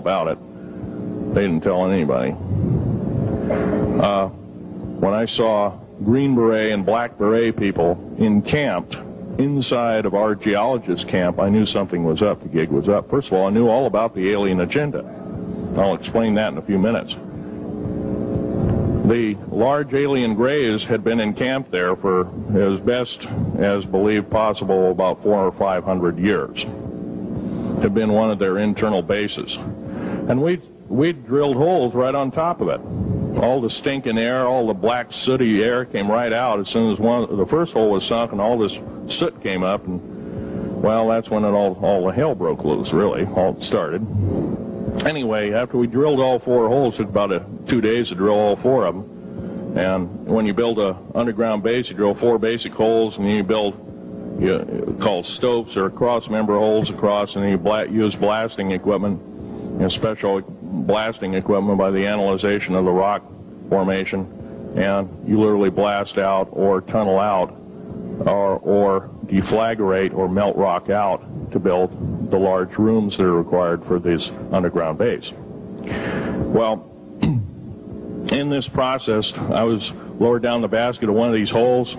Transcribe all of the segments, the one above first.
about it. They didn't tell anybody. When I saw Green Beret and Black Beret people encamped inside of our geologist camp, I knew something was up. The gig was up. First of all, I knew all about the alien agenda. I'll explain that in a few minutes. The large alien grays had been encamped there for, as best as believed possible, about 400 or 500 years. Had been one of their internal bases. And we drilled holes right on top of it. All the stinking air, all the black sooty air came right out as soon as the first hole was sunk, and all this soot came up, and well, that's when all the hell broke loose, really. All started. Anyway, after we drilled all 4 holes, it took about 2 days to drill all 4 of them. And when you build an underground base, you drill 4 basic holes, and then you build called stopes or cross-member holes across, and then you use blasting equipment, special blasting equipment by the analyzation of the rock formation, and you literally blast out or tunnel out or deflagrate or melt rock out to build the large rooms that are required for this underground base. Well, in this process, I was lowered down the basket of one of these holes,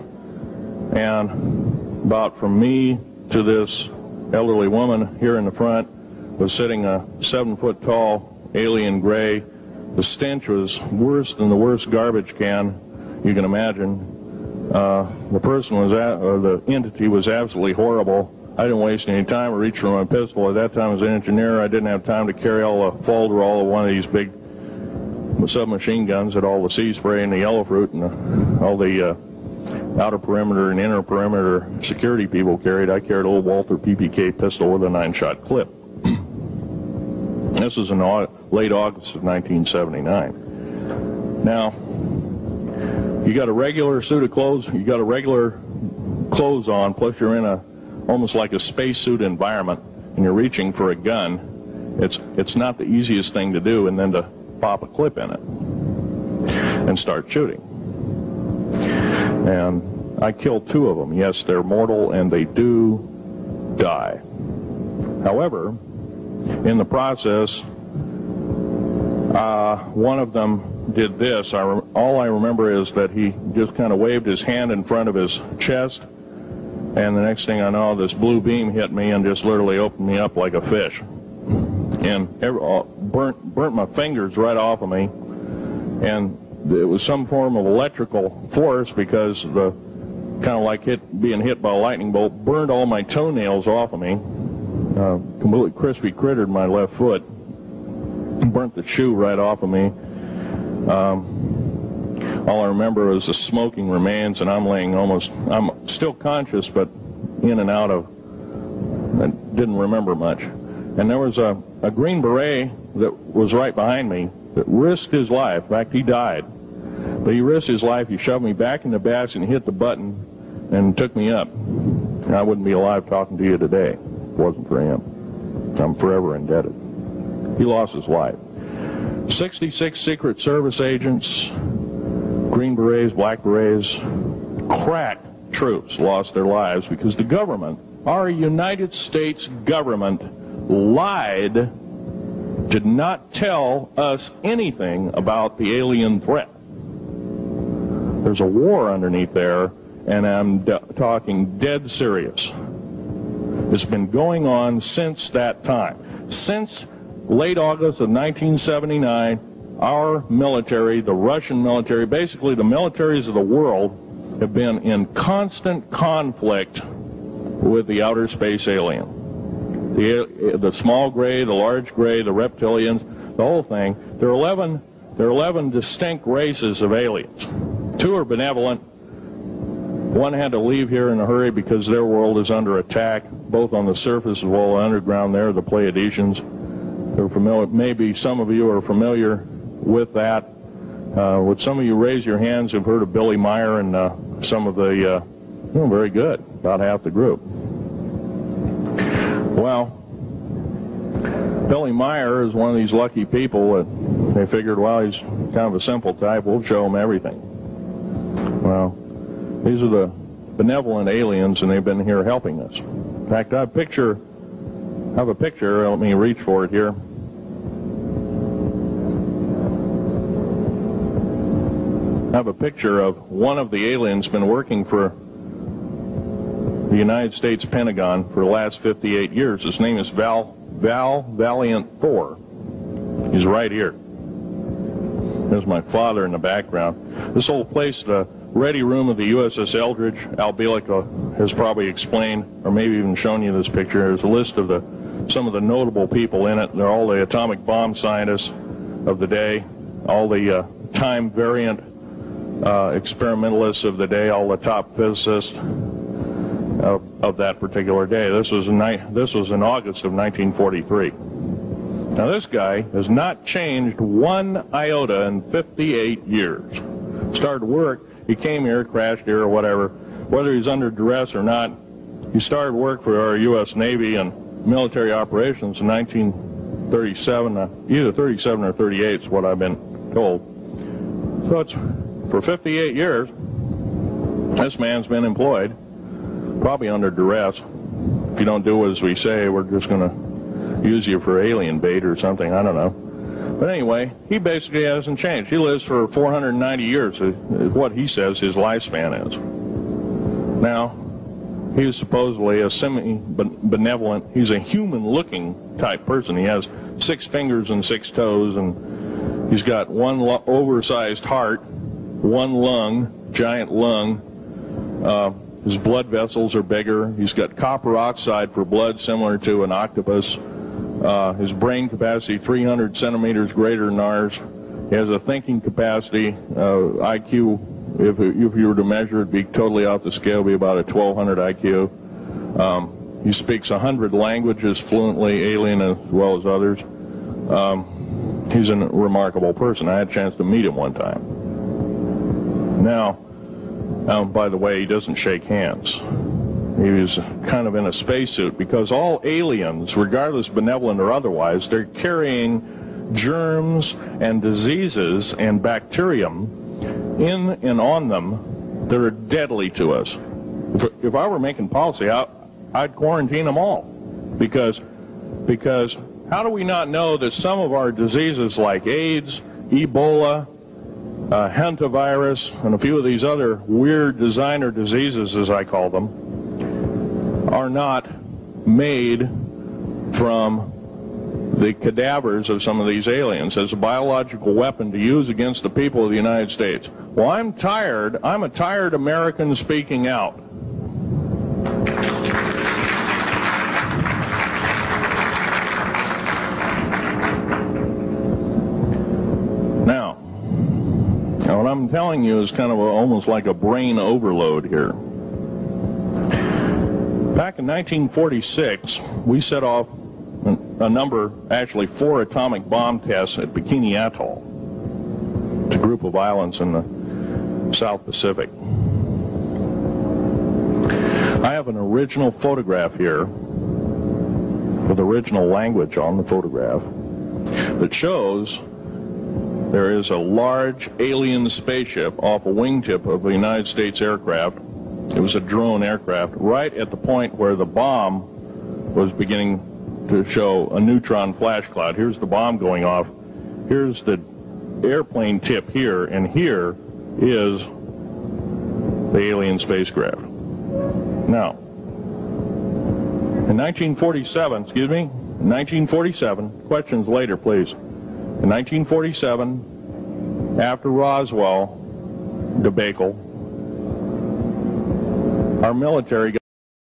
and about from me to this elderly woman here in the front was sitting a 7-foot-tall alien gray. The stench was worse than the worst garbage can you can imagine. The person was, or the entity was absolutely horrible. I didn't waste any time. I reached for my pistol. At that time, as an engineer, I didn't have time to carry all the folderol of one of these big submachine guns that all the sea spray and the yellow fruit and all the outer perimeter and inner perimeter security people carried. I carried a little Walter PPK pistol with a 9-shot clip. This was in late August of 1979. Now, you got a regular suit of clothes, you got a regular clothes on, plus you're in almost like a spacesuit environment, and you're reaching for a gun. It's not the easiest thing to do, and then to pop a clip in it and start shooting. And I killed 2 of them. Yes, they're mortal, and they do die. However, in the process, one of them did this. All I remember is that he just kind of waved his hand in front of his chest, and the next thing I know, this blue beam hit me and just literally opened me up like a fish, and burnt my fingers right off of me. And it was some form of electrical force, because the kind of like being hit by a lightning bolt burned all my toenails off of me. Completely crispy crittered my left foot, burnt the shoe right off of me. All I remember is the smoking remains, and I'm still conscious, but in and out of, I didn't remember much. And there was a Green Beret that was right behind me that risked his life. In fact, he died. But he risked his life. He shoved me back in the basket and hit the button and took me up. And I wouldn't be alive talking to you today if it wasn't for him. I'm forever indebted. He lost his life. 66 Secret Service agents, Green Berets, Black Berets, crack troops lost their lives because the government, our United States government, lied, did not tell us anything about the alien threat. There's a war underneath there, and I'm talking dead serious. It's been going on since that time. Since late August of 1979, our military, the Russian military, basically the militaries of the world, have been in constant conflict with the outer space alien. The small gray, the large gray, the reptilians, the whole thing. There are 11 distinct races of aliens. 2 are benevolent. 1 had to leave here in a hurry because their world is under attack, both on the surface as well as underground. There, the Pleiadians. They're familiar. Maybe some of you are familiar with that. Would some of you raise your hands who've heard of Billy Meyer and some of the, very good, about half the group. Well, Billy Meyer is one of these lucky people that they figured, well, he's kind of a simple type, we'll show him everything. Well, these are the benevolent aliens, and they've been here helping us. In fact, I have a picture, let me reach for it here. I have a picture of one of the aliens been working for the United States Pentagon for the last 58 years. His name is Valiant Thor. He's right here. There's my father in the background. This old place, the ready room of the USS Eldridge, Al Bielek has probably explained, or maybe even shown you this picture. There's a list of some of the notable people in it. They're all the atomic bomb scientists of the day, all the time variant experimentalists of the day, all the top physicists of that particular day. This was in August of 1943. Now this guy has not changed one iota in 58 years. Started work, he came here, crashed here or whatever, whether he's under duress or not. He started work for our U.S. Navy and military operations in 1937, either 37 or 38 is what I've been told. So it's for 58 years, this man's been employed, probably under duress. If you don't do as we say, we're just going to use you for alien bait or something, I don't know. But anyway, he basically hasn't changed. He lives for 490 years, is what he says his lifespan is. Now, he's supposedly a semi-benevolent, he's a human-looking type person. He has 6 fingers and 6 toes, and he's got one oversized heart, one lung, giant lung. His blood vessels are bigger. He's got copper oxide for blood, similar to an octopus. His brain capacity 300 centimeters greater than ours. He has a thinking capacity, IQ, if you were to measure it, be totally off the scale, be about a 1200 IQ. He speaks 100 languages fluently, alien as well as others. He's a remarkable person. I had a chance to meet him one time. Now, by the way, he doesn't shake hands. He was kind of in a spacesuit, because all aliens, regardless benevolent or otherwise, they're carrying germs and diseases and bacterium in and on them that are deadly to us. If I were making policy, I'd quarantine them all, because how do we not know that some of our diseases like AIDS, Ebola, hantavirus, and a few of these other weird designer diseases, as I call them, are not made from the cadavers of some of these aliens as a biological weapon to use against the people of the United States? Well, I'm a tired American speaking out. Now, what I'm telling you is kind of almost like a brain overload here. Back in 1946, we set off a number, actually 4 atomic bomb tests at Bikini Atoll. It's a group of islands in the South Pacific. I have an original photograph here with original language on the photograph that shows there is a large alien spaceship off a wingtip of a United States aircraft. It was a drone aircraft, right at the point where the bomb was beginning to show a neutron flash cloud. Here's the bomb going off. Here's the airplane tip here, and here is the alien spacecraft. Now, in 1947, questions later, please. In 1947, after Roswell debacle, our military got